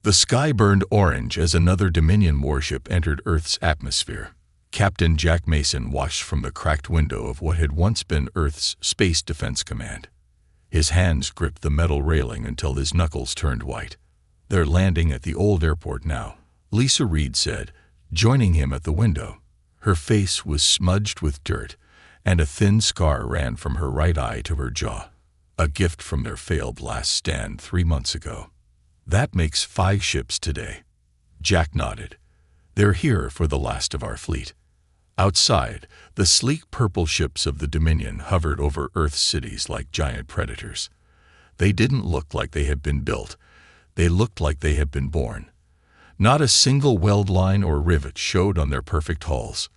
The sky burned orange as another Dominion warship entered Earth's atmosphere. Captain Jack Mason watched from the cracked window of what had once been Earth's Space Defense Command. His hands gripped the metal railing until his knuckles turned white. "They're landing at the old airport now," Lisa Reed said, joining him at the window. Her face was smudged with dirt, and a thin scar ran from her right eye to her jaw. A gift from their failed last stand 3 months ago. "That makes 5 ships today." Jack nodded. "They're here for the last of our fleet." Outside, the sleek purple ships of the Dominion hovered over Earth's cities like giant predators. They didn't look like they had been built. They looked like they had been born. Not a single weld line or rivet showed on their perfect hulls.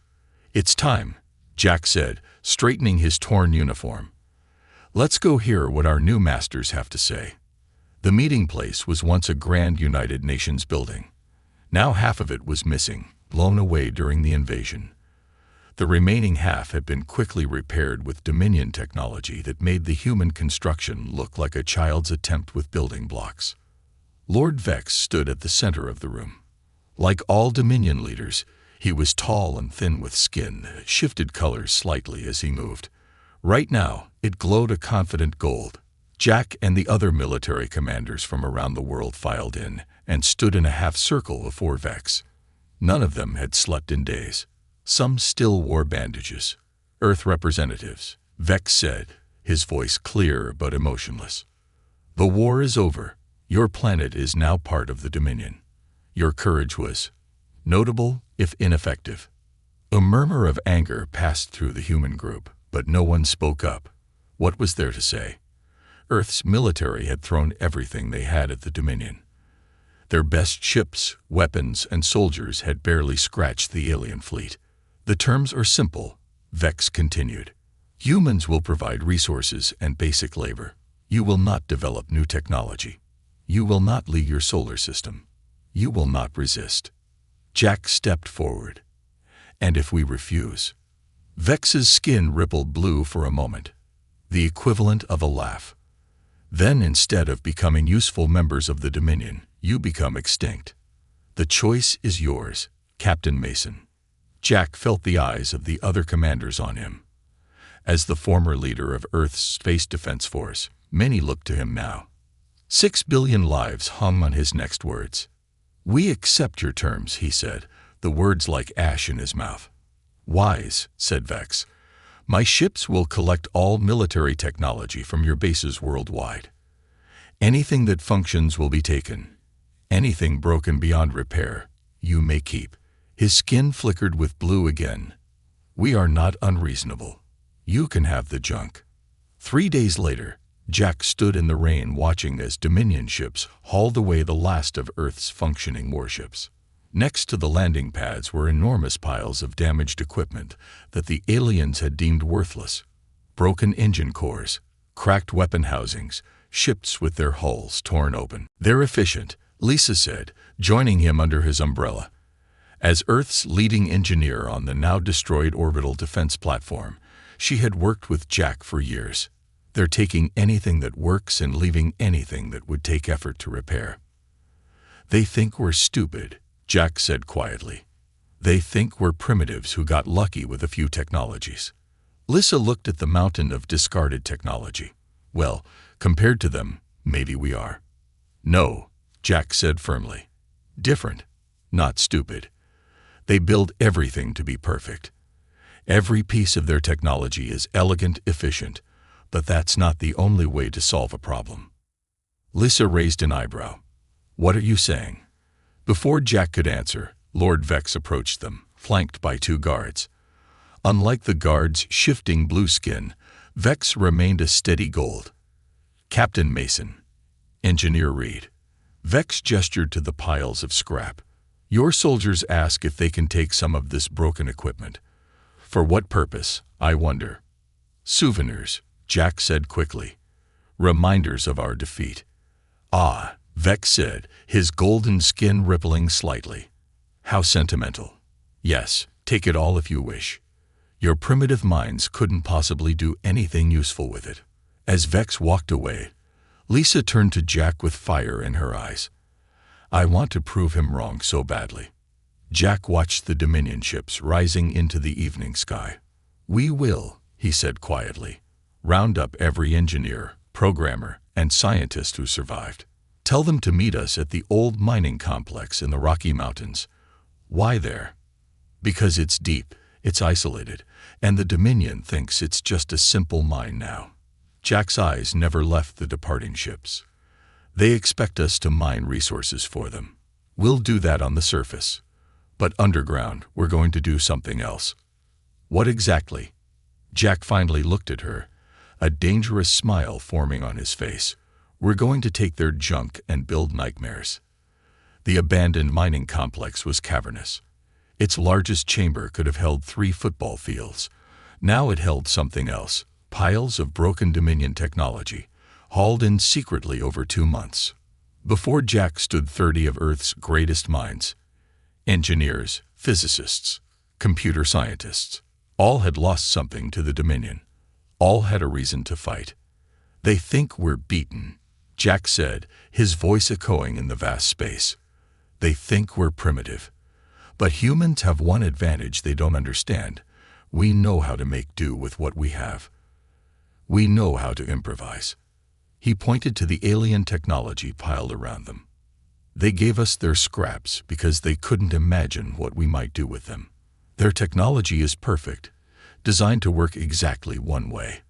"It's time," Jack said, straightening his torn uniform. "Let's go hear what our new masters have to say." The meeting place was once a grand United Nations building. Now half of it was missing, blown away during the invasion. The remaining half had been quickly repaired with Dominion technology that made the human construction look like a child's attempt with building blocks. Lord Vex stood at the center of the room. Like all Dominion leaders, he was tall and thin with skin that shifted colors slightly as he moved. Right now, it glowed a confident gold. Jack and the other military commanders from around the world filed in and stood in a half-circle before Vex. None of them had slept in days. Some still wore bandages. "Earth representatives," Vex said, his voice clear but emotionless. "The war is over. Your planet is now part of the Dominion. Your courage was notable, if ineffective." A murmur of anger passed through the human group, but no one spoke up. What was there to say? Earth's military had thrown everything they had at the Dominion. Their best ships, weapons, and soldiers had barely scratched the alien fleet. "The terms are simple," Vex continued. "Humans will provide resources and basic labor. You will not develop new technology. You will not leave your solar system. You will not resist." Jack stepped forward. "And if we refuse?" Vex's skin rippled blue for a moment, the equivalent of a laugh. "Then instead of becoming useful members of the Dominion, you become extinct. The choice is yours, Captain Mason." Jack felt the eyes of the other commanders on him. As the former leader of Earth's Space Defense Force, many looked to him now. 6 billion lives hung on his next words. "We accept your terms," he said, the words like ash in his mouth. "Wise," said Vex. "My ships will collect all military technology from your bases worldwide. Anything that functions will be taken. Anything broken beyond repair, you may keep." His skin flickered with blue again. "We are not unreasonable. You can have the junk." 3 days later, Jack stood in the rain watching as Dominion ships hauled away the last of Earth's functioning warships. Next to the landing pads were enormous piles of damaged equipment that the aliens had deemed worthless. Broken engine cores, cracked weapon housings, ships with their hulls torn open. "They're efficient," Lisa said, joining him under his umbrella. As Earth's leading engineer on the now-destroyed orbital defense platform, she had worked with Jack for years. "They're taking anything that works and leaving anything that would take effort to repair." "They think we're stupid," Jack said quietly. "They think we're primitives who got lucky with a few technologies." Lisa looked at the mountain of discarded technology. "Well, compared to them, maybe we are." "No," Jack said firmly. "Different, not stupid. They build everything to be perfect. Every piece of their technology is elegant, efficient, but that's not the only way to solve a problem." Lisa raised an eyebrow. "What are you saying?" Before Jack could answer, Lord Vex approached them, flanked by 2 guards. Unlike the guards' shifting blue skin, Vex remained a steady gold. "Captain Mason." Engineer Reed. Vex gestured to the piles of scrap. "Your soldiers ask if they can take some of this broken equipment. For what purpose, I wonder?" "Souvenirs," Jack said quickly. "Reminders of our defeat." "Ah," Vex said, his golden skin rippling slightly. "How sentimental. Yes, take it all if you wish. Your primitive minds couldn't possibly do anything useful with it." As Vex walked away, Lisa turned to Jack with fire in her eyes. I want to prove him wrong so badly. Jack watched the Dominion ships rising into the evening sky. We will, he said quietly, round up every engineer, programmer, and scientist who survived. Tell them to meet us at the old mining complex in the Rocky Mountains. Why there? Because it's deep, it's isolated, and the Dominion thinks it's just a simple mine now. Jack's eyes never left the departing ships. They expect us to mine resources for them. We'll do that on the surface. But underground, we're going to do something else. What exactly? Jack finally looked at her, a dangerous smile forming on his face. We're going to take their junk and build nightmares. The abandoned mining complex was cavernous. Its largest chamber could have held 3 football fields. Now it held something else, piles of broken Dominion technology, hauled in secretly over 2 months. Before Jack stood 30 of Earth's greatest minds. Engineers, physicists, computer scientists. All had lost something to the Dominion. All had a reason to fight. They think we're beaten, Jack said, his voice echoing in the vast space. They think we're primitive. But humans have one advantage they don't understand. We know how to make do with what we have. We know how to improvise. He pointed to the alien technology piled around them. They gave us their scraps because they couldn't imagine what we might do with them. Their technology is perfect, designed to work exactly one way.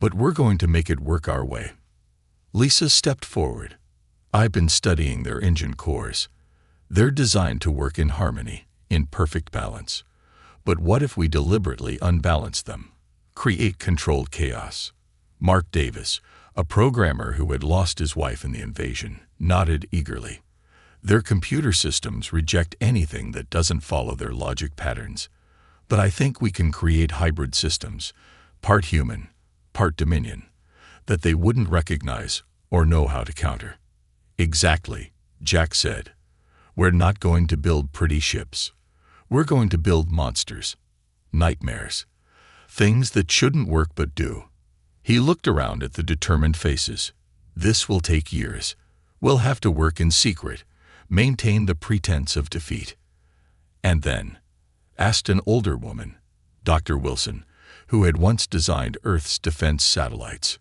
But we're going to make it work our way. Lisa stepped forward. I've been studying their engine cores. They're designed to work in harmony, in perfect balance. But what if we deliberately unbalance them? Create controlled chaos. Mark Davis, a programmer who had lost his wife in the invasion, nodded eagerly. Their computer systems reject anything that doesn't follow their logic patterns. But I think we can create hybrid systems, part human, part Dominion, that they wouldn't recognize or know how to counter. Exactly, Jack said. We're not going to build pretty ships. We're going to build monsters, nightmares, things that shouldn't work but do. He looked around at the determined faces. This will take years. We'll have to work in secret, maintain the pretense of defeat. And then, asked an older woman, Dr. Wilson, who had once designed Earth's defense satellites.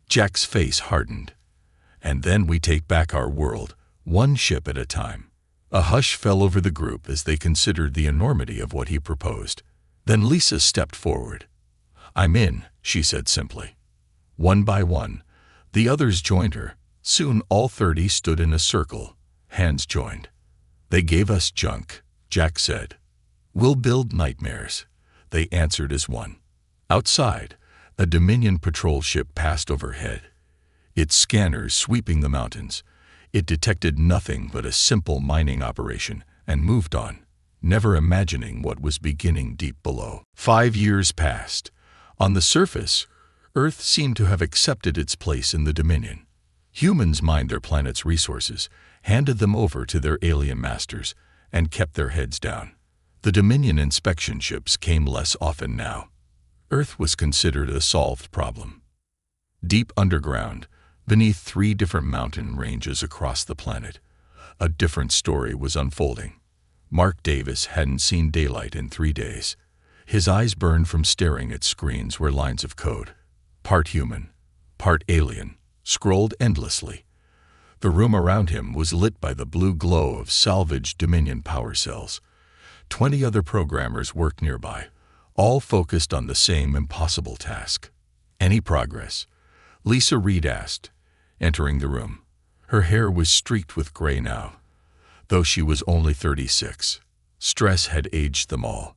Jack's face hardened. And then we take back our world, one ship at a time. A hush fell over the group as they considered the enormity of what he proposed. Then Lisa stepped forward. I'm in, she said simply. One by one, the others joined her. Soon all 30 stood in a circle, hands joined. They gave us junk, Jack said. We'll build nightmares, they answered as one. Outside, a Dominion patrol ship passed overhead, its scanners sweeping the mountains. It detected nothing but a simple mining operation and moved on, never imagining what was beginning deep below. 5 years passed. On the surface, Earth seemed to have accepted its place in the Dominion. Humans mined their planet's resources, handed them over to their alien masters, and kept their heads down. The Dominion inspection ships came less often now. Earth was considered a solved problem. Deep underground, beneath 3 different mountain ranges across the planet, a different story was unfolding. Mark Davis hadn't seen daylight in 3 days. His eyes burned from staring at screens where lines of code, part human, part alien, scrolled endlessly. The room around him was lit by the blue glow of salvaged Dominion power cells. 20 other programmers worked nearby, all focused on the same impossible task. Any progress? Lisa Reed asked, entering the room. Her hair was streaked with gray now, though she was only 36. Stress had aged them all.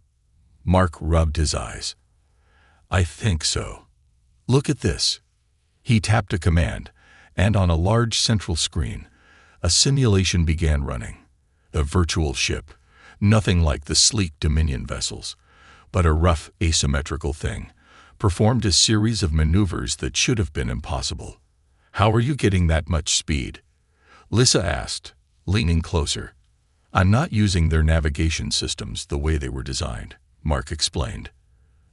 Mark rubbed his eyes. I think so. Look at this. He tapped a command, and on a large central screen, a simulation began running. A virtual ship, nothing like the sleek Dominion vessels, but a rough, asymmetrical thing, performed a series of maneuvers that should have been impossible. How are you getting that much speed? Lisa asked, leaning closer. I'm not using their navigation systems the way they were designed, Mark explained.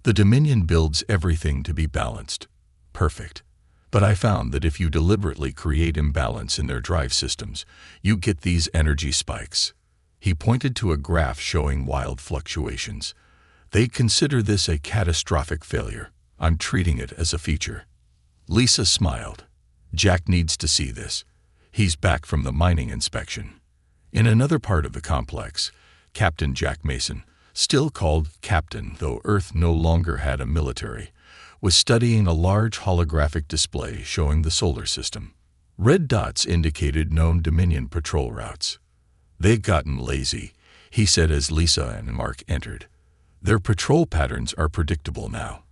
The Dominion builds everything to be balanced, perfect. But I found that if you deliberately create imbalance in their drive systems, you get these energy spikes. He pointed to a graph showing wild fluctuations. They consider this a catastrophic failure. I'm treating it as a feature. Lisa smiled. Jack needs to see this. He's back from the mining inspection. In another part of the complex, Captain Jack Mason, still called Captain though Earth no longer had a military, was studying a large holographic display showing the solar system. Red dots indicated known Dominion patrol routes. "They've gotten lazy," he said as Lisa and Mark entered. "Their patrol patterns are predictable now.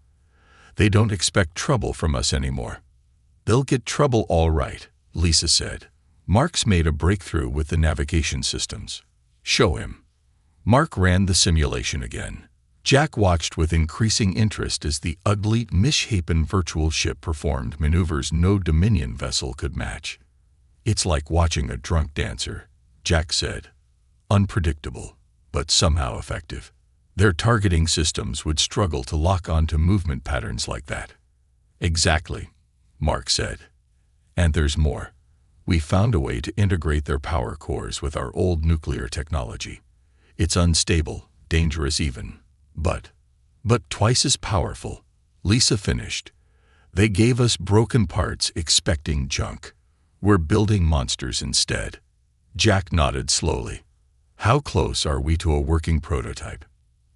They don't expect trouble from us anymore." "They'll get trouble all right," Lisa said. "Mark's made a breakthrough with the navigation systems." "Show him." Mark ran the simulation again. Jack watched with increasing interest as the ugly, misshapen virtual ship performed maneuvers no Dominion vessel could match. "It's like watching a drunk dancer," Jack said. "Unpredictable, but somehow effective. Their targeting systems would struggle to lock onto movement patterns like that." "Exactly," Mark said. "And there's more. We found a way to integrate their power cores with our old nuclear technology. It's unstable, dangerous even, but twice as powerful," Lisa finished. "They gave us broken parts expecting junk. We're building monsters instead." Jack nodded slowly. "How close are we to a working prototype?"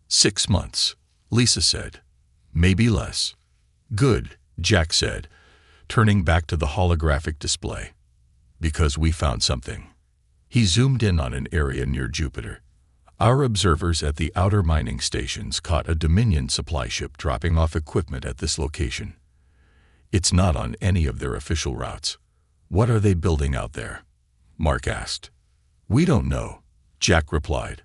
6 months, Lisa said. "Maybe less." "Good," Jack said, turning back to the holographic display. "Because we found something." He zoomed in on an area near Jupiter. Our observers at the outer mining stations caught a Dominion supply ship dropping off equipment at this location. "It's not on any of their official routes. What are they building out there?" Mark asked. "We don't know," Jack replied.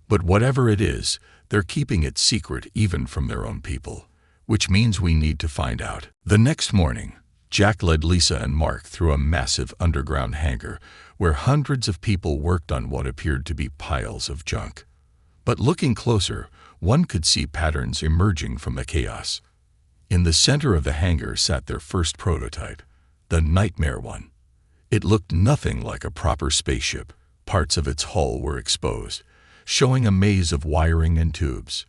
"But whatever it is, they're keeping it secret even from their own people, which means we need to find out." The next morning, Jack led Lisa and Mark through a massive underground hangar where hundreds of people worked on what appeared to be piles of junk. But looking closer, one could see patterns emerging from the chaos. In the center of the hangar sat their first prototype, the Nightmare one. It looked nothing like a proper spaceship. Parts of its hull were exposed, showing a maze of wiring and tubes.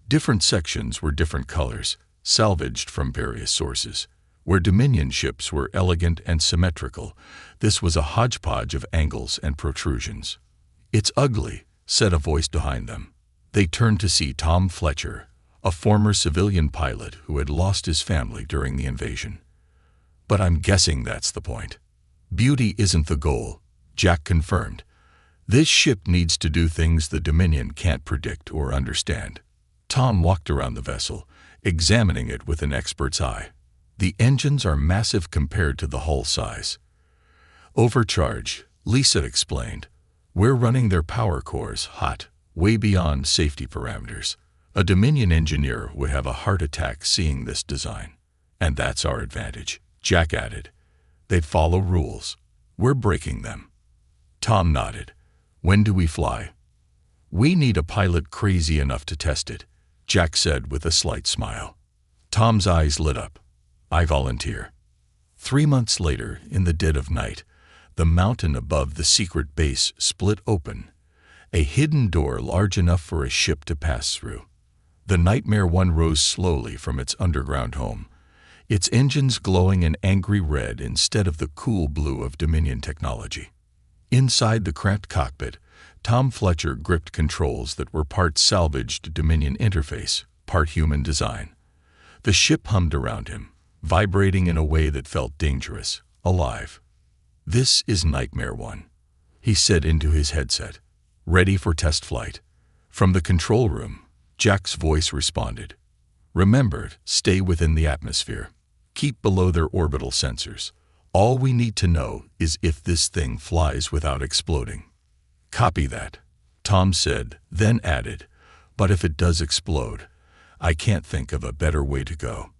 Different sections were different colors, salvaged from various sources. Where Dominion ships were elegant and symmetrical, this was a hodgepodge of angles and protrusions. "It's ugly," said a voice behind them. They turned to see Tom Fletcher, a former civilian pilot who had lost his family during the invasion. "But I'm guessing that's the point." "Beauty isn't the goal," Jack confirmed. "This ship needs to do things the Dominion can't predict or understand." Tom walked around the vessel, examining it with an expert's eye. The engines are massive compared to the hull size. "Overcharge," Lisa explained. "We're running their power cores hot, way beyond safety parameters. A Dominion engineer would have a heart attack seeing this design. And that's our advantage," Jack added. "They follow rules. We're breaking them." Tom nodded. "When do we fly?" "We need a pilot crazy enough to test it," Jack said with a slight smile. Tom's eyes lit up. "I volunteer." 3 months later, in the dead of night, the mountain above the secret base split open, a hidden door large enough for a ship to pass through. The Nightmare One rose slowly from its underground home, its engines glowing an angry red instead of the cool blue of Dominion technology. Inside the cramped cockpit, Tom Fletcher gripped controls that were part salvaged Dominion interface, part human design. The ship hummed around him, vibrating in a way that felt dangerous, alive. "This is Nightmare One," he said into his headset. "Ready for test flight." From the control room, Jack's voice responded. "Remember, stay within the atmosphere. Keep below their orbital sensors. All we need to know is if this thing flies without exploding." "Copy that," Tom said, then added, "But if it does explode, I can't think of a better way to go."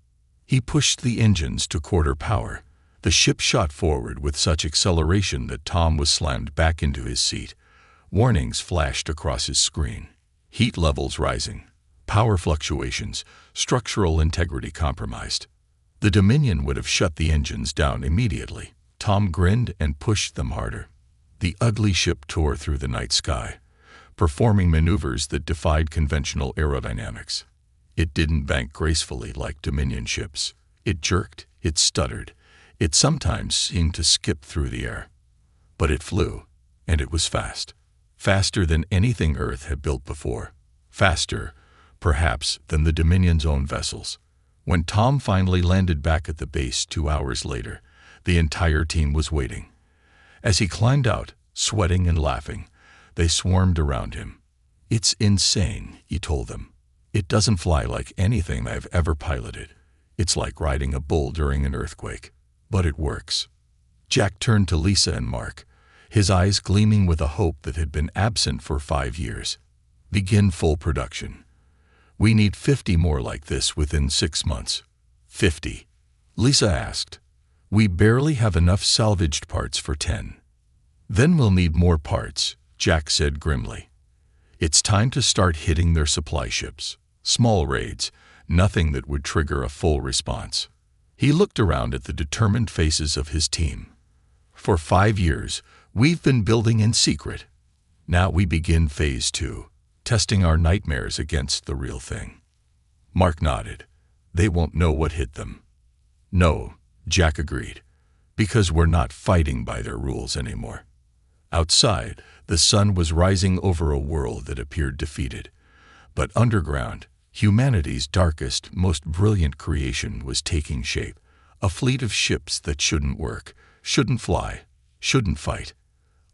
He pushed the engines to quarter power. The ship shot forward with such acceleration that Tom was slammed back into his seat. Warnings flashed across his screen. Heat levels rising, power fluctuations, structural integrity compromised. The Dominion would have shut the engines down immediately. Tom grinned and pushed them harder. The ugly ship tore through the night sky, performing maneuvers that defied conventional aerodynamics. It didn't bank gracefully like Dominion ships. It jerked, it stuttered, it sometimes seemed to skip through the air. But it flew, and it was fast. Faster than anything Earth had built before. Faster, perhaps, than the Dominion's own vessels. When Tom finally landed back at the base 2 hours later, the entire team was waiting. As he climbed out, sweating and laughing, they swarmed around him. "It's insane," he told them. "It doesn't fly like anything I've ever piloted. It's like riding a bull during an earthquake. But it works." Jack turned to Lisa and Mark, his eyes gleaming with a hope that had been absent for 5 years. "Begin full production. We need 50 more like this within 6 months." 50? Lisa asked. "We barely have enough salvaged parts for 10. "Then we'll need more parts," Jack said grimly. "It's time to start hitting their supply ships. Small raids, nothing that would trigger a full response." He looked around at the determined faces of his team. "For 5 years, we've been building in secret. Now we begin phase 2, testing our nightmares against the real thing." Mark nodded. "They won't know what hit them." "No," Jack agreed, "because we're not fighting by their rules anymore." Outside, the sun was rising over a world that appeared defeated. But underground, humanity's darkest, most brilliant creation was taking shape. A fleet of ships that shouldn't work, shouldn't fly, shouldn't fight.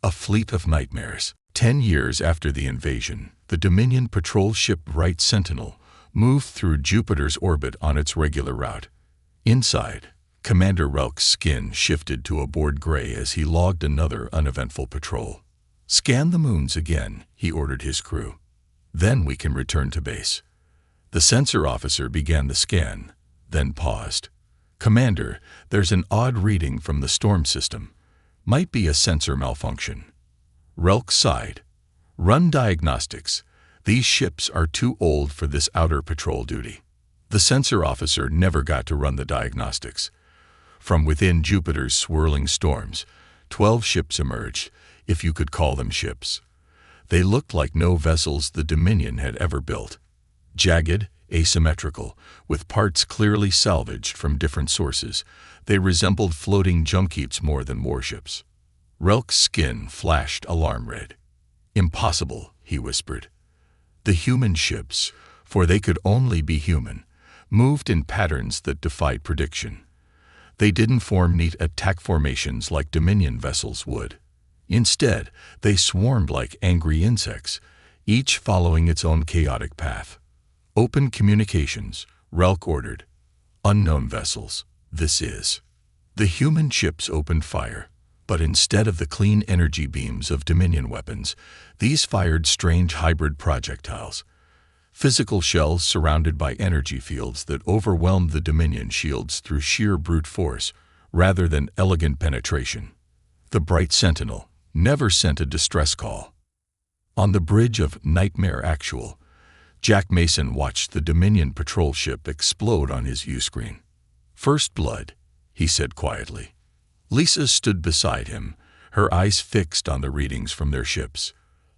A fleet of nightmares. 10 years after the invasion, the Dominion patrol ship Bright Sentinel moved through Jupiter's orbit on its regular route. Inside, Commander Relk's skin shifted to a bored gray as he logged another uneventful patrol. "Scan the moons again," he ordered his crew. "Then we can return to base." The sensor officer began the scan, then paused. "Commander, there's an odd reading from the storm system. Might be a sensor malfunction." Relk sighed. "Run diagnostics. These ships are too old for this outer patrol duty." The sensor officer never got to run the diagnostics. From within Jupiter's swirling storms, 12 ships emerged, if you could call them ships. They looked like no vessels the Dominion had ever built. Jagged, asymmetrical, with parts clearly salvaged from different sources, they resembled floating junk heaps more than warships. Relk's skin flashed alarm red. "Impossible," he whispered. The human ships, for they could only be human, moved in patterns that defied prediction. They didn't form neat attack formations like Dominion vessels would. Instead, they swarmed like angry insects, each following its own chaotic path. "Open communications," Relk ordered. "Unknown vessels, this is." The human ships opened fire, but instead of the clean energy beams of Dominion weapons, these fired strange hybrid projectiles. Physical shells surrounded by energy fields that overwhelmed the Dominion shields through sheer brute force, rather than elegant penetration. The Bright Sentinel never sent a distress call. On the bridge of Nightmare Actual, Jack Mason watched the Dominion patrol ship explode on his viewscreen. "First blood," he said quietly. Lisa stood beside him, her eyes fixed on the readings from their ships.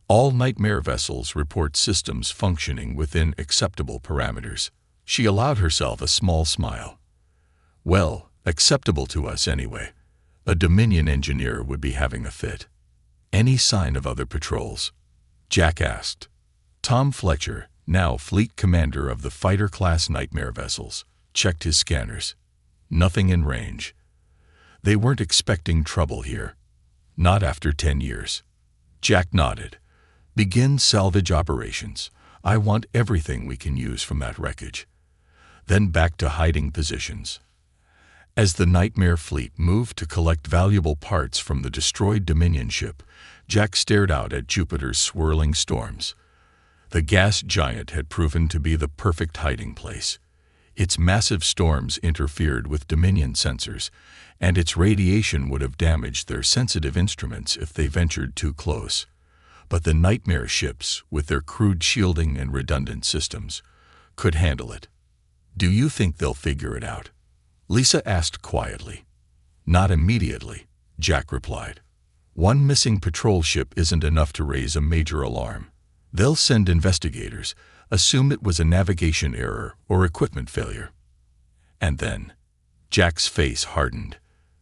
All Nightmare vessels report systems functioning within acceptable parameters. She allowed herself a small smile. "Well, acceptable to us anyway. A Dominion engineer would be having a fit." "Any sign of other patrols?" Jack asked. Tom Fletcher, now fleet commander of the fighter-class Nightmare vessels, checked his scanners. Nothing in range. They weren't expecting trouble here. Not after 10 years. Jack nodded. "Begin salvage operations. I want everything we can use from that wreckage." Then back to hiding positions. As the Nightmare fleet moved to collect valuable parts from the destroyed Dominion ship, Jack stared out at Jupiter's swirling storms. The gas giant had proven to be the perfect hiding place. Its massive storms interfered with Dominion sensors, and its radiation would have damaged their sensitive instruments if they ventured too close. But the Nightmare ships, with their crude shielding and redundant systems, could handle it. "Do you think they'll figure it out?" Lisa asked quietly. Not immediately, Jack replied. One missing patrol ship isn't enough to raise a major alarm. They'll send investigators, assume it was a navigation error or equipment failure. And then, Jack's face hardened.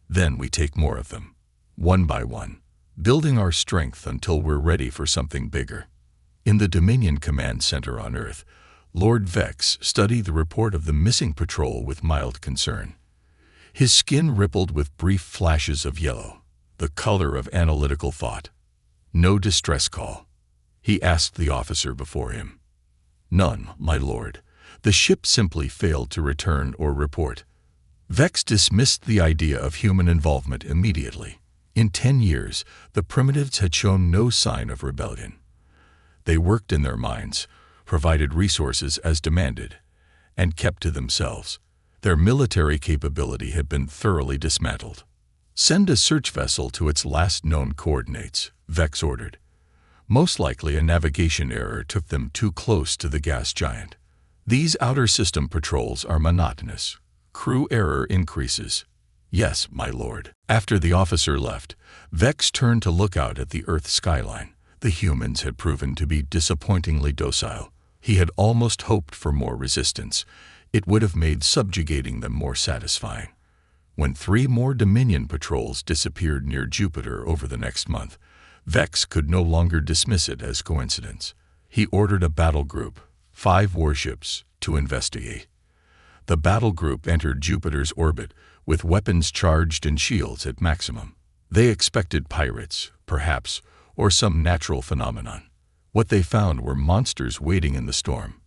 Then we take more of them, one by one, building our strength until we're ready for something bigger. In the Dominion Command Center on Earth, Lord Vex studied the report of the missing patrol with mild concern. His skin rippled with brief flashes of yellow, the color of analytical thought. No distress call, he asked the officer before him. None, my lord. The ship simply failed to return or report. Vex dismissed the idea of human involvement immediately. In 10 years, the primitives had shown no sign of rebellion. They worked in their mines, provided resources as demanded, and kept to themselves. Their military capability had been thoroughly dismantled. Send a search vessel to its last known coordinates, Vex ordered. Most likely a navigation error took them too close to the gas giant. These outer system patrols are monotonous. Crew error increases. Yes, my lord. After the officer left, Vex turned to look out at the Earth skyline. The humans had proven to be disappointingly docile. He had almost hoped for more resistance. It would have made subjugating them more satisfying. When 3 more Dominion patrols disappeared near Jupiter over the next month, Vex could no longer dismiss it as coincidence. He ordered a battle group, 5 warships, to investigate. The battle group entered Jupiter's orbit with weapons charged and shields at maximum. They expected pirates, perhaps, or some natural phenomenon. What they found were monsters waiting in the storm.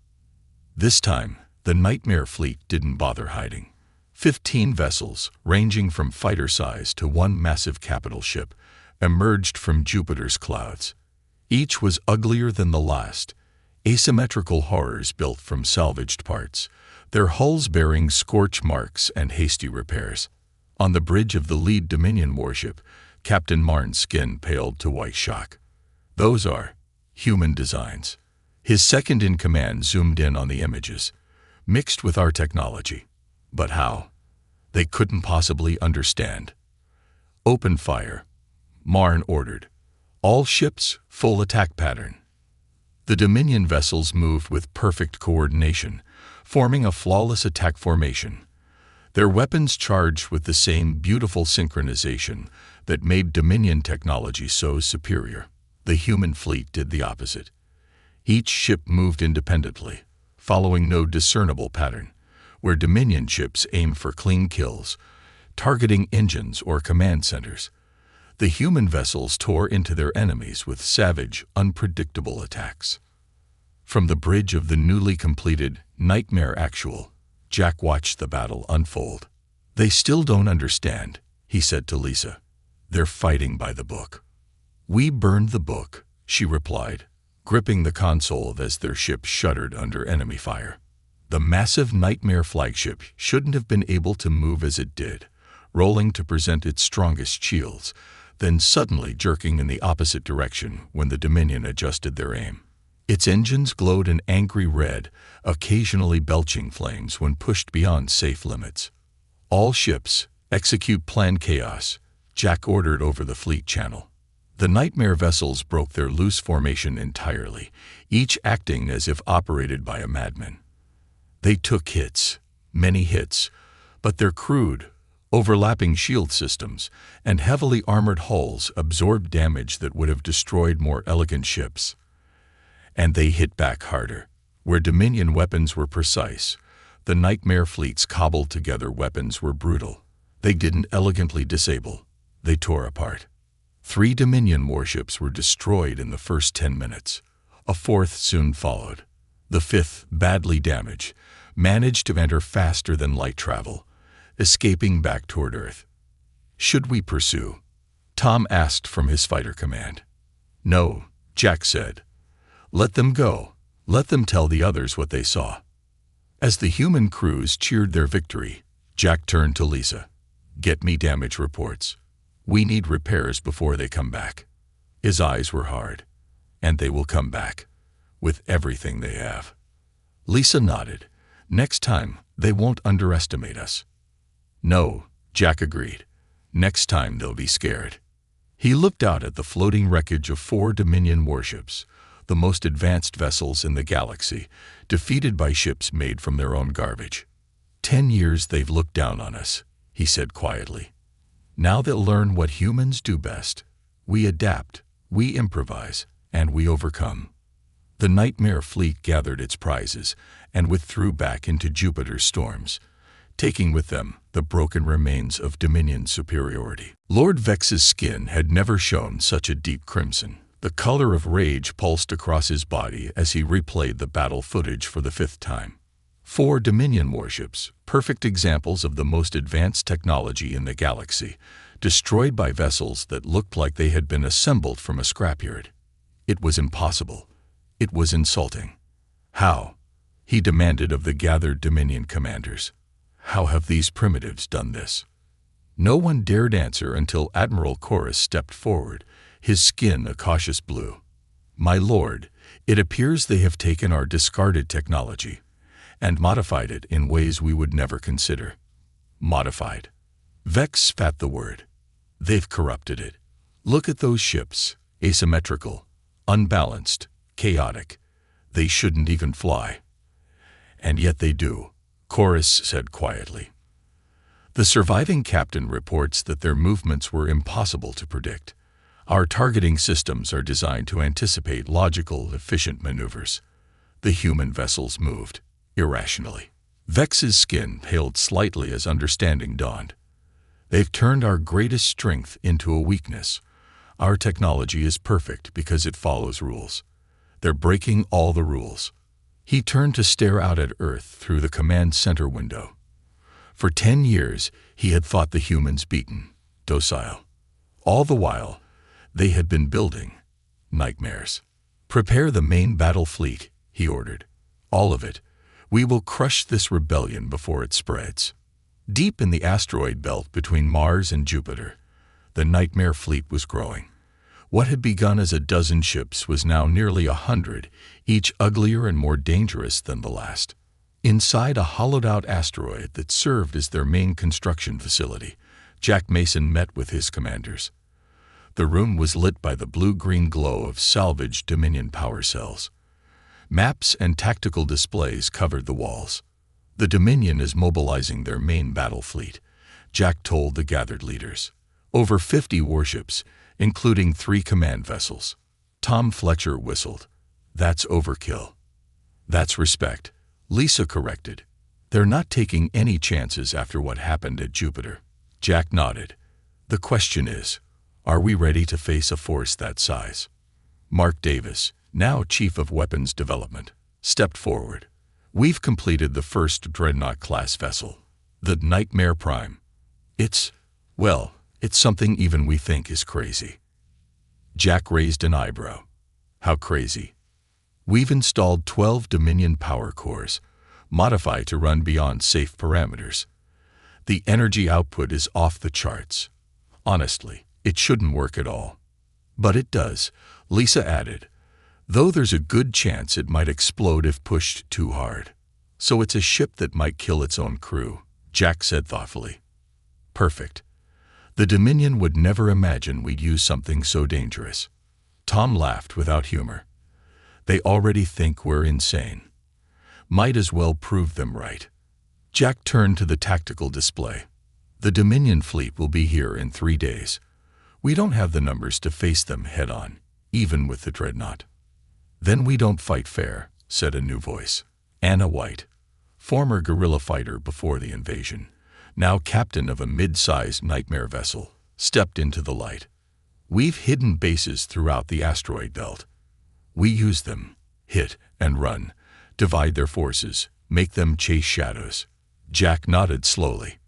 This time, the Nightmare fleet didn't bother hiding. 15 vessels, ranging from fighter size to one massive capital ship, emerged from Jupiter's clouds. Each was uglier than the last, asymmetrical horrors built from salvaged parts, their hulls bearing scorch marks and hasty repairs. On the bridge of the lead Dominion warship, Captain Marne's skin paled to white shock. Those are human designs. His second-in-command zoomed in on the images, mixed with our technology. But how? They couldn't possibly understand. Open fire, Marne ordered. All ships, full attack pattern. The Dominion vessels moved with perfect coordination, forming a flawless attack formation. Their weapons charged with the same beautiful synchronization that made Dominion technology so superior. The human fleet did the opposite. Each ship moved independently, following no discernible pattern, where Dominion ships aimed for clean kills, targeting engines or command centers. The human vessels tore into their enemies with savage, unpredictable attacks. From the bridge of the newly completed Nightmare Actual, Jack watched the battle unfold. They still don't understand, he said to Lisa. They're fighting by the book. We burned the book, she replied, gripping the console as their ship shuddered under enemy fire. The massive Nightmare flagship shouldn't have been able to move as it did, rolling to present its strongest shields, then suddenly jerking in the opposite direction when the Dominion adjusted their aim. Its engines glowed an angry red, occasionally belching flames when pushed beyond safe limits. All ships, execute Plan Chaos, Jack ordered over the fleet channel. The Nightmare vessels broke their loose formation entirely, each acting as if operated by a madman. They took hits, many hits, but their crude, overlapping shield systems and heavily armored hulls absorbed damage that would have destroyed more elegant ships. And they hit back harder. Where Dominion weapons were precise, the Nightmare fleet's cobbled together weapons were brutal. They didn't elegantly disable, they tore apart. 3 Dominion warships were destroyed in the first 10 minutes. A 4th soon followed. The 5th, badly damaged, managed to enter faster than light travel, escaping back toward Earth. Should we pursue? Tom asked from his fighter command. No, Jack said. Let them go. Let them tell the others what they saw. As the human crews cheered their victory, Jack turned to Lisa. Get me damage reports. We need repairs before they come back. His eyes were hard. And they will come back. With everything they have. Lisa nodded. Next time, they won't underestimate us. No, Jack agreed. Next time they'll be scared. He looked out at the floating wreckage of 4 Dominion warships, the most advanced vessels in the galaxy, defeated by ships made from their own garbage. 10 years they've looked down on us, he said quietly. Now they'll learn what humans do best. We adapt, we improvise, and we overcome. The Nightmare fleet gathered its prizes and withdrew back into Jupiter's storms, taking with them the broken remains of Dominion superiority. Lord Vex's skin had never shown such a deep crimson. The color of rage pulsed across his body as he replayed the battle footage for the 5th time. 4 Dominion warships, perfect examples of the most advanced technology in the galaxy, destroyed by vessels that looked like they had been assembled from a scrapyard. It was impossible. It was insulting. How? He demanded of the gathered Dominion commanders. How have these primitives done this? No one dared answer until Admiral Chorus stepped forward, his skin a cautious blue. My lord, it appears they have taken our discarded technology and modified it in ways we would never consider. Modified. Vex spat the word. They've corrupted it. Look at those ships, asymmetrical, unbalanced, chaotic. They shouldn't even fly. And yet they do, Chorus said quietly. The surviving captain reports that their movements were impossible to predict. Our targeting systems are designed to anticipate logical, efficient maneuvers. The human vessels moved irrationally. Vex's skin paled slightly as understanding dawned. They've turned our greatest strength into a weakness. Our technology is perfect because it follows rules. They're breaking all the rules. He turned to stare out at Earth through the command center window. For 10 years, he had thought the humans beaten, docile. All the while, they had been building nightmares. Prepare the main battle fleet, he ordered. All of it. We will crush this rebellion before it spreads. Deep in the asteroid belt between Mars and Jupiter, the Nightmare fleet was growing. What had begun as a dozen ships was now nearly 100, each uglier and more dangerous than the last. Inside a hollowed-out asteroid that served as their main construction facility, Jack Mason met with his commanders. The room was lit by the blue-green glow of salvaged Dominion power cells. Maps and tactical displays covered the walls. The Dominion is mobilizing their main battle fleet, Jack told the gathered leaders. Over 50 warships, including 3 command vessels. Tom Fletcher whistled. That's overkill. That's respect, Lisa corrected. They're not taking any chances after what happened at Jupiter. Jack nodded. The question is, are we ready to face a force that size? Mark Davis, now Chief of Weapons Development, stepped forward. We've completed the first Dreadnought-class vessel, the Nightmare Prime. It's something even we think is crazy. Jack raised an eyebrow. How crazy? We've installed 12 Dominion power cores, modified to run beyond safe parameters. The energy output is off the charts. Honestly, it shouldn't work at all. But it does, Lisa added, though there's a good chance it might explode if pushed too hard. So it's a ship that might kill its own crew, Jack said thoughtfully. Perfect. The Dominion would never imagine we'd use something so dangerous. Tom laughed without humor. They already think we're insane. Might as well prove them right. Jack turned to the tactical display. The Dominion fleet will be here in 3 days. We don't have the numbers to face them head-on, even with the Dreadnought. Then we don't fight fair, said a new voice. Anna White, former guerrilla fighter before the invasion, now captain of a mid-sized Nightmare vessel, stepped into the light. We've hidden bases throughout the asteroid belt. We use them, hit and run, divide their forces, make them chase shadows. Jack nodded slowly.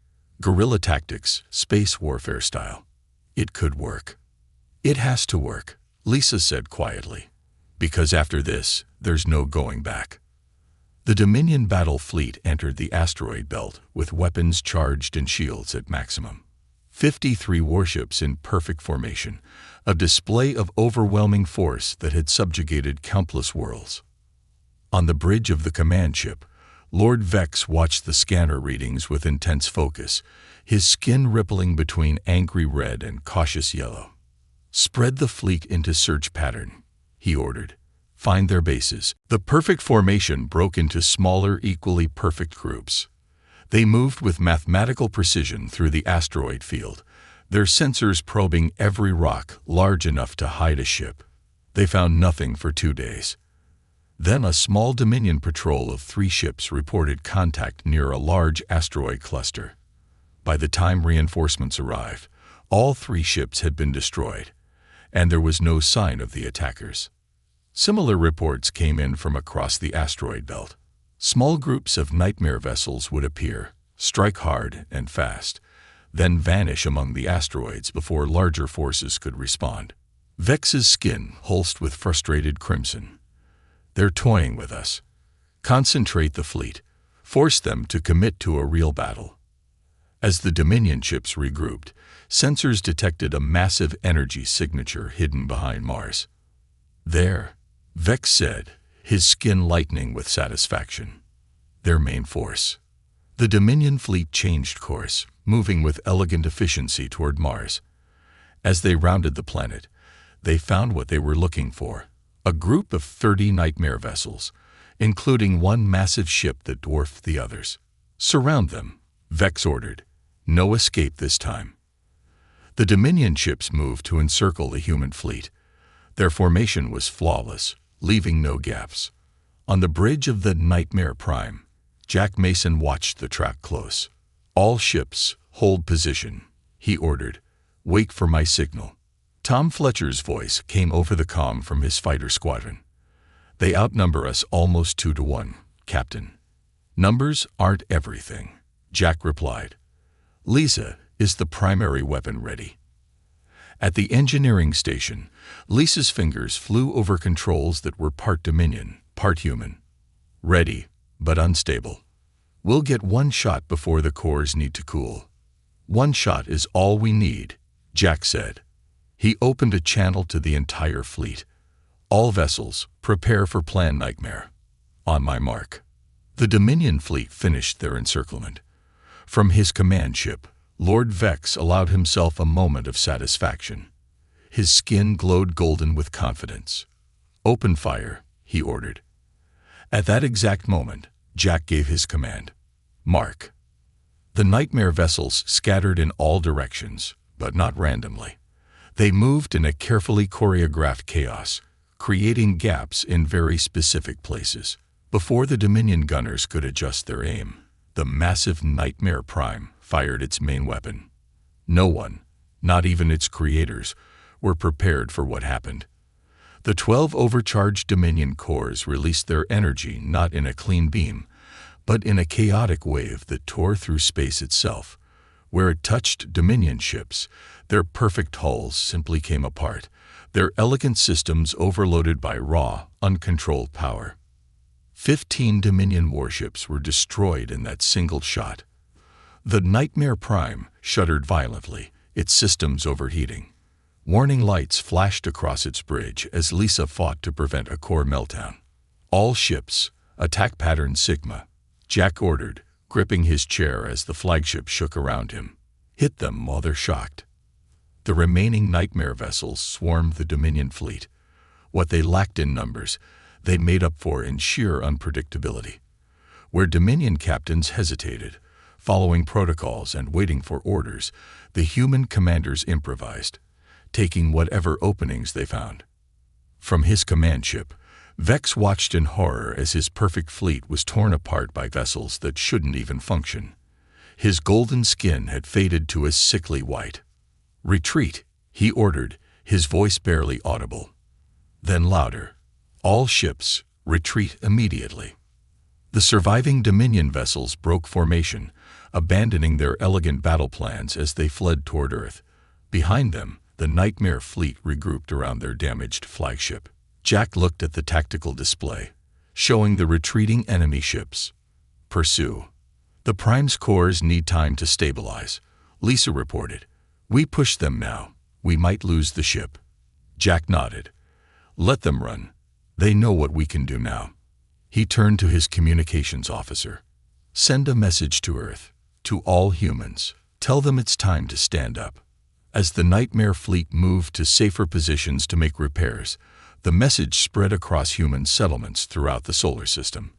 Guerrilla tactics, space warfare style. It could work. It has to work, Lisa said quietly, because after this, there's no going back. The Dominion battle fleet entered the asteroid belt with weapons charged and shields at maximum. 53 warships in perfect formation, a display of overwhelming force that had subjugated countless worlds. On the bridge of the command ship, Lord Vex watched the scanner readings with intense focus, his skin rippling between angry red and cautious yellow. "Spread the fleet into search pattern," he ordered. "Find their bases." The perfect formation broke into smaller, equally perfect groups. They moved with mathematical precision through the asteroid field, their sensors probing every rock large enough to hide a ship. They found nothing for 2 days. Then a small Dominion patrol of 3 ships reported contact near a large asteroid cluster. By the time reinforcements arrived, all 3 ships had been destroyed, and there was no sign of the attackers. Similar reports came in from across the asteroid belt. Small groups of nightmare vessels would appear, strike hard and fast, then vanish among the asteroids before larger forces could respond. Vex's skin pulsed with frustrated crimson. "They're toying with us. Concentrate the fleet. Force them to commit to a real battle." As the Dominion ships regrouped, sensors detected a massive energy signature hidden behind Mars. "There," Vex said, his skin lightening with satisfaction. "Their main force." The Dominion fleet changed course, moving with elegant efficiency toward Mars. As they rounded the planet, they found what they were looking for: a group of 30 nightmare vessels, including one massive ship that dwarfed the others. "Surround them," Vex ordered. "No escape this time." The Dominion ships moved to encircle the human fleet. Their formation was flawless, leaving no gaps. On the bridge of the Nightmare Prime, Jack Mason watched the track close. "All ships, hold position," he ordered. "Wait for my signal." Tom Fletcher's voice came over the comm from his fighter squadron. "They outnumber us almost 2 to 1, Captain." "Numbers aren't everything," Jack replied. "Lisa, is the primary weapon ready?" At the engineering station, Lisa's fingers flew over controls that were part Dominion, part human. "Ready, but unstable. We'll get 1 shot before the cores need to cool." "1 shot is all we need," Jack said. He opened a channel to the entire fleet. "All vessels, prepare for Plan Nightmare. On my mark." The Dominion fleet finished their encirclement. From his command ship, Lord Vex allowed himself a moment of satisfaction. His skin glowed golden with confidence. "Open fire," he ordered. At that exact moment, Jack gave his command. "Mark." The nightmare vessels scattered in all directions, but not randomly. They moved in a carefully choreographed chaos, creating gaps in very specific places. Before the Dominion gunners could adjust their aim, the massive Nightmare Prime fired its main weapon. No one, not even its creators, were prepared for what happened. The 12 overcharged Dominion cores released their energy not in a clean beam, but in a chaotic wave that tore through space itself. Where it touched Dominion ships, their perfect hulls simply came apart, their elegant systems overloaded by raw, uncontrolled power. 15 Dominion warships were destroyed in that single shot. The Nightmare Prime shuddered violently, its systems overheating. Warning lights flashed across its bridge as Lisa fought to prevent a core meltdown. "All ships, attack pattern Sigma," Jack ordered, gripping his chair as the flagship shook around him. "Hit them while they're shocked." The remaining nightmare vessels swarmed the Dominion fleet. What they lacked in numbers, they made up for in sheer unpredictability. Where Dominion captains hesitated, following protocols and waiting for orders, the human commanders improvised, taking whatever openings they found. From his command ship, Vex watched in horror as his perfect fleet was torn apart by vessels that shouldn't even function. His golden skin had faded to a sickly white. "Retreat," he ordered, his voice barely audible. Then louder, "All ships, retreat immediately." The surviving Dominion vessels broke formation, abandoning their elegant battle plans as they fled toward Earth. Behind them, the Nightmare fleet regrouped around their damaged flagship. Jack looked at the tactical display, showing the retreating enemy ships. "Pursue." "The Prime's cores need time to stabilize," Lisa reported. "We push them now. We might lose the ship." Jack nodded. "Let them run. They know what we can do now." He turned to his communications officer. Send a message to Earth, to all humans. Tell them it's time to stand up. As the Nightmare fleet moved to safer positions to make repairs, the message spread across human settlements throughout the solar system.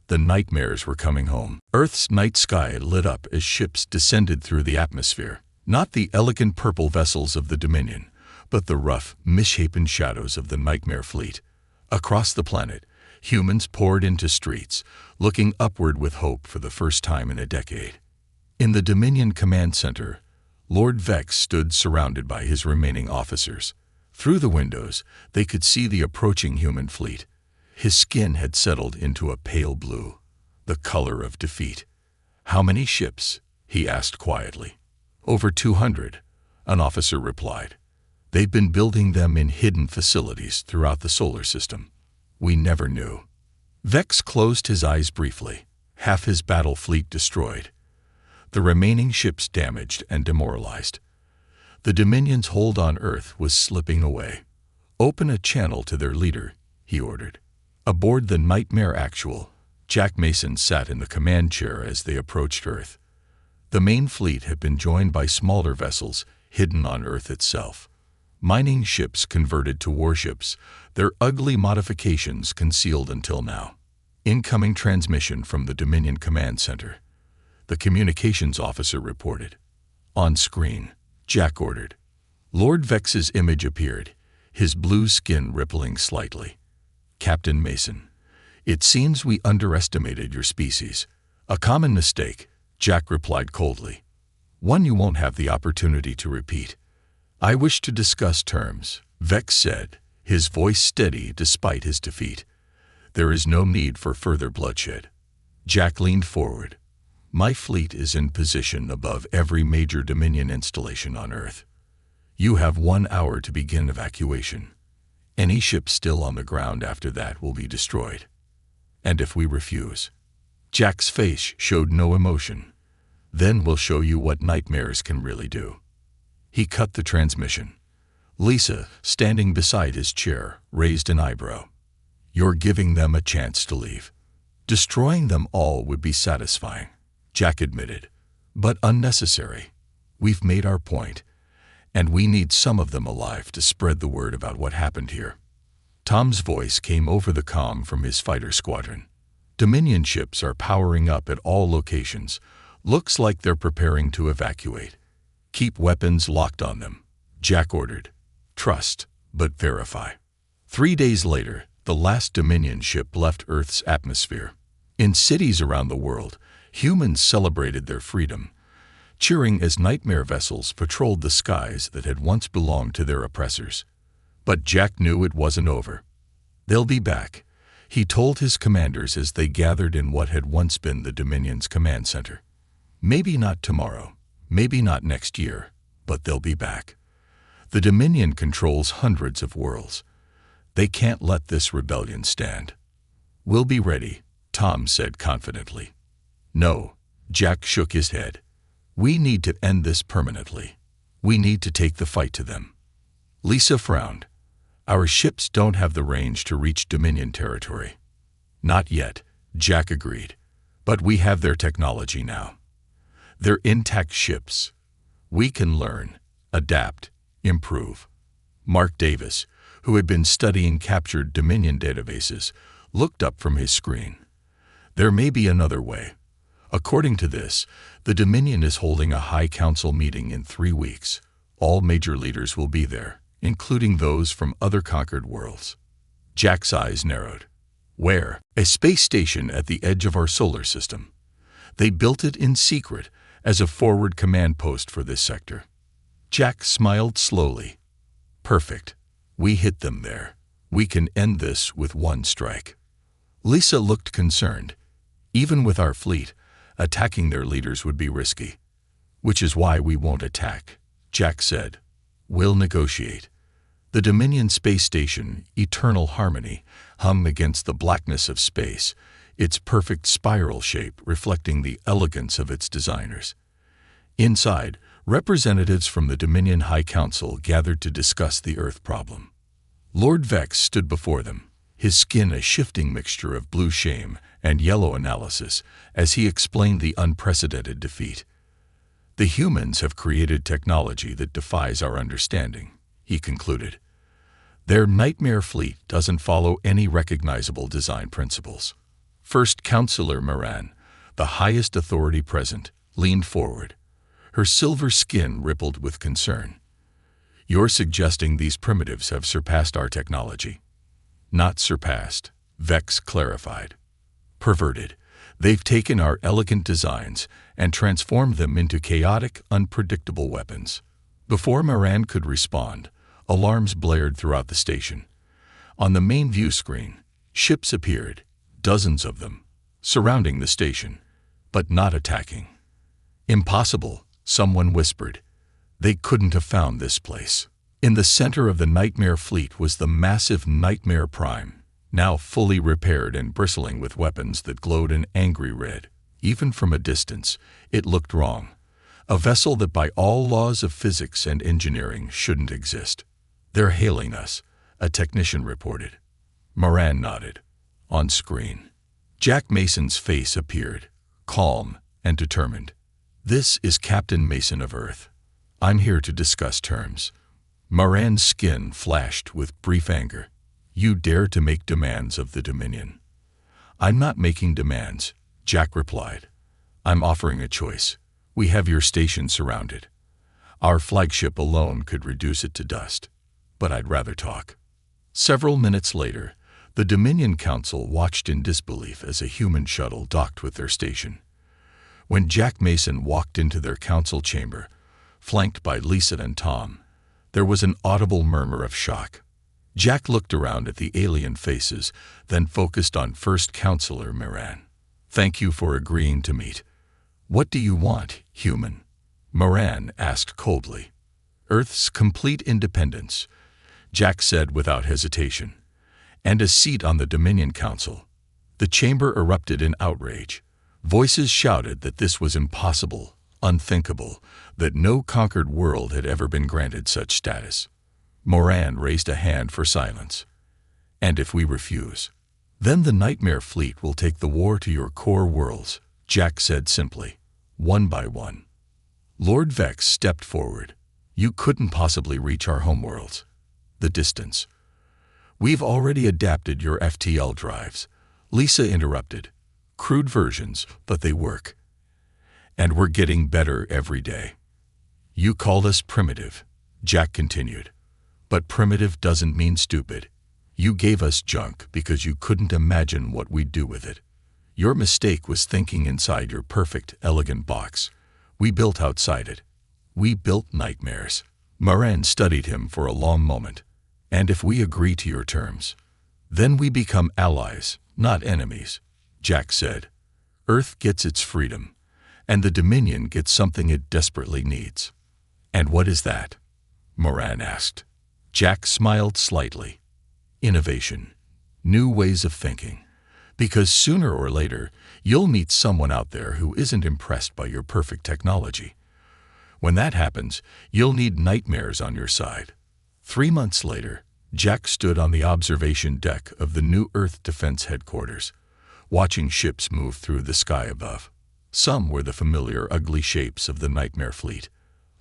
The Nightmares were coming home. Earth's night sky lit up as ships descended through the atmosphere. Not the elegant purple vessels of the Dominion, but the rough, misshapen shadows of the Nightmare fleet. Across the planet, humans poured into streets, looking upward with hope for the first time in a decade. In the Dominion Command Center, Lord Vex stood surrounded by his remaining officers. Through the windows, they could see the approaching human fleet. His skin had settled into a pale blue, the color of defeat. "How many ships?" he asked quietly. "Over 200, an officer replied. "They've been building them in hidden facilities throughout the solar system. We never knew." Vex closed his eyes briefly, half his battle fleet destroyed, the remaining ships damaged and demoralized. The Dominion's hold on Earth was slipping away. "Open a channel to their leader," he ordered. Aboard the Nightmare Actual, Jack Mason sat in the command chair as they approached Earth. The main fleet had been joined by smaller vessels hidden on Earth itself. Mining ships converted to warships, their ugly modifications concealed until now. Incoming transmission from the Dominion Command Center. The communications officer reported. On screen, Jack ordered. Lord Vex's image appeared, his blue skin rippling slightly. "Captain Mason, it seems we underestimated your species. A common mistake," Jack replied coldly. "One you won't have the opportunity to repeat." "I wish to discuss terms," Vex said, his voice steady despite his defeat. "There is no need for further bloodshed." Jack leaned forward. "My fleet is in position above every major Dominion installation on Earth. You have 1 hour to begin evacuation. Any ship still on the ground after that will be destroyed. And if we refuse?" Jack's face showed no emotion. "Then we'll show you what nightmares can really do." He cut the transmission. Lisa, standing beside his chair, raised an eyebrow. "You're giving them a chance to leave." "Destroying them all would be satisfying," Jack admitted, "but unnecessary. We've made our point, and we need some of them alive to spread the word about what happened here." Tom's voice came over the comm from his fighter squadron. "Dominion ships are powering up at all locations. Looks like they're preparing to evacuate. Keep weapons locked on them," Jack ordered. "Trust, but verify." 3 days later, the last Dominion ship left Earth's atmosphere. In cities around the world, humans celebrated their freedom, cheering as nightmare vessels patrolled the skies that had once belonged to their oppressors. But Jack knew it wasn't over. "They'll be back," he told his commanders as they gathered in what had once been the Dominion's command center. "Maybe not tomorrow, maybe not next year, but they'll be back. The Dominion controls hundreds of worlds. They can't let this rebellion stand." "We'll be ready," Tom said confidently. "No," Jack shook his head. "We need to end this permanently. We need to take the fight to them." Lisa frowned. "Our ships don't have the range to reach Dominion territory." "Not yet," Jack agreed. "But we have their technology now. They're intact ships. We can learn, adapt, improve." Mark Davis, who had been studying captured Dominion databases, looked up from his screen. "There may be another way. According to this, the Dominion is holding a High Council meeting in 3 weeks. All major leaders will be there, including those from other conquered worlds." Jack's eyes narrowed. "Where?" "A space station at the edge of our solar system. They built it in secret as a forward command post for this sector." Jack smiled slowly. "Perfect. We hit them there. We can end this with one strike." Lisa looked concerned. "Even with our fleet, attacking their leaders would be risky." "Which is why we won't attack," Jack said. "We'll negotiate." The Dominion space station, Eternal Harmony, hung against the blackness of space, its perfect spiral shape reflecting the elegance of its designers. Inside, representatives from the Dominion High Council gathered to discuss the Earth problem. Lord Vex stood before them, his skin a shifting mixture of blue shame and yellow analysis as he explained the unprecedented defeat. "The humans have created technology that defies our understanding," he concluded. "Their nightmare fleet doesn't follow any recognizable design principles." First Counselor Moran, the highest authority present, leaned forward. Her silver skin rippled with concern. "You're suggesting these primitives have surpassed our technology?" "Not surpassed," Vex clarified. "Perverted. They've taken our elegant designs and transformed them into chaotic, unpredictable weapons." Before Moran could respond, alarms blared throughout the station. On the main view screen, ships appeared, dozens of them, surrounding the station, but not attacking. "Impossible," someone whispered. "They couldn't have found this place." In the center of the Nightmare fleet was the massive Nightmare Prime, now fully repaired and bristling with weapons that glowed an angry red. Even from a distance, it looked wrong. A vessel that by all laws of physics and engineering shouldn't exist. "They're hailing us," a technician reported. Moran nodded. On screen, Jack Mason's face appeared, calm and determined. "This is Captain Mason of Earth. I'm here to discuss terms." Moran's skin flashed with brief anger. "You dare to make demands of the Dominion?" "I'm not making demands," Jack replied. "I'm offering a choice. We have your station surrounded. Our flagship alone could reduce it to dust. But I'd rather talk." Several minutes later, the Dominion Council watched in disbelief as a human shuttle docked with their station. When Jack Mason walked into their council chamber, flanked by Lisa and Tom, there was an audible murmur of shock. Jack looked around at the alien faces, then focused on First Counselor Moran. "Thank you for agreeing to meet. What do you want, human?" Moran asked coldly. "Earth's complete independence," Jack said without hesitation. "And a seat on the Dominion Council." The chamber erupted in outrage. Voices shouted that this was impossible, unthinkable, that no conquered world had ever been granted such status. Moran raised a hand for silence. "And if we refuse, then the Nightmare fleet will take the war to your core worlds," Jack said simply, "one by one." Lord Vex stepped forward. "You couldn't possibly reach our homeworlds. The distance." "We've already adapted your FTL drives," Lisa interrupted. "Crude versions, but they work. And we're getting better every day." "You called us primitive," Jack continued. "But primitive doesn't mean stupid. You gave us junk because you couldn't imagine what we'd do with it. Your mistake was thinking inside your perfect, elegant box. We built outside it. We built nightmares." Moran studied him for a long moment. "And if we agree to your terms, then we become allies, not enemies," Jack said. "Earth gets its freedom, and the Dominion gets something it desperately needs." "And what is that?" Moran asked. Jack smiled slightly. "Innovation. New ways of thinking. Because sooner or later, you'll meet someone out there who isn't impressed by your perfect technology. When that happens, you'll need nightmares on your side." 3 months later, Jack stood on the observation deck of the New Earth Defense Headquarters, watching ships move through the sky above. Some were the familiar ugly shapes of the Nightmare fleet.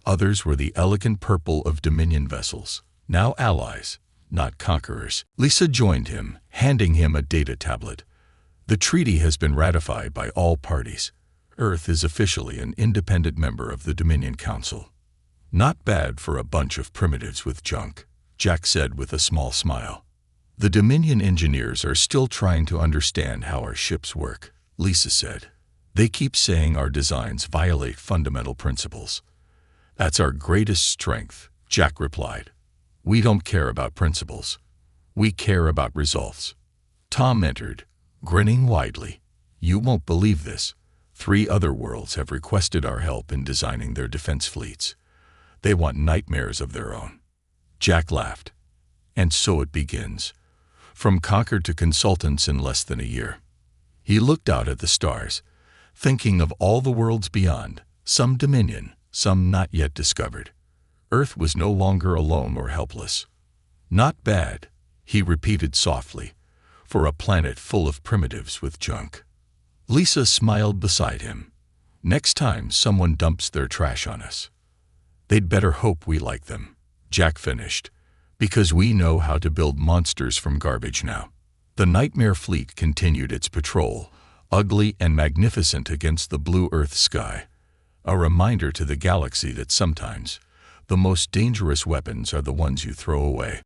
Others were the elegant purple of Dominion vessels, now allies, not conquerors. Lisa joined him, handing him a data tablet. "The treaty has been ratified by all parties. Earth is officially an independent member of the Dominion Council." "Not bad for a bunch of primitives with junk," Jack said with a small smile. "The Dominion engineers are still trying to understand how our ships work," Lisa said. "They keep saying our designs violate fundamental principles." "That's our greatest strength," Jack replied. "We don't care about principles. We care about results." Tom entered, grinning widely. "You won't believe this. 3 other worlds have requested our help in designing their defense fleets. They want nightmares of their own." Jack laughed. "And so it begins. From conquered to consultants in less than a year." He looked out at the stars, thinking of all the worlds beyond, some Dominion, some not yet discovered. Earth was no longer alone or helpless. "Not bad," he repeated softly, for a planet full of primitives with junk. Lisa smiled beside him. Next time someone dumps their trash on us, they'd better hope we like them, Jack finished, because we know how to build monsters from garbage now. The Nightmare Fleet continued its patrol, ugly and magnificent against the blue Earth sky, a reminder to the galaxy that sometimes the most dangerous weapons are the ones you throw away.